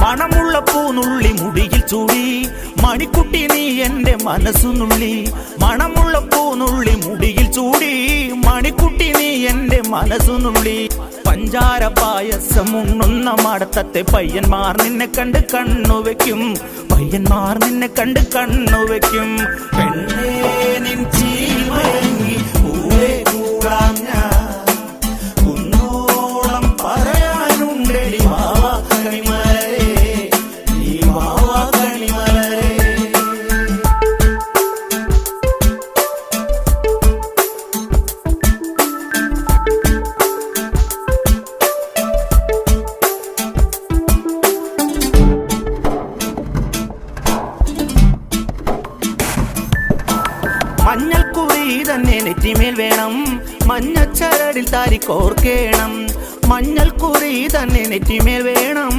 മണമുള്ള പൂനുള്ളി മുടിയിൽ ചൂടി മണിക്കുട്ടി നീ എന്റെ മനസ്സു നുള്ളി. മണമുള്ള പൂനുള്ളി മുടിയിൽ ചൂടി മണിക്കുട്ടി നീ എന്റെ മനസ്സു നുള്ളി. പഞ്ചാര പായസം ഉണ്ണുന്ന മടത്തത്തെ പയ്യന്മാർ നിന്നെ കണ്ട് കണ്ണുവെക്കും. പയ്യന്മാർ നിന്നെ കണ്ട് കണ്ണുവെക്കും. പെണ്ണേ നിൻ ചീമയങ്ങി കൂടെ കൂടാം ഞാൻ. കുന്നോളം പറയാനുണ്ടടി വാവാ കണിമലരേ, ഈ വാവാ കണിമലരേ. മഞ്ഞൾക്കുറി തന്നെ നെറ്റിമേൽ വേണം, മഞ്ഞച്ചരടിൽ താരി കോർക്കേണം. മഞ്ഞൾക്കുറി തന്നെ നെറ്റിമേൽ വേണം.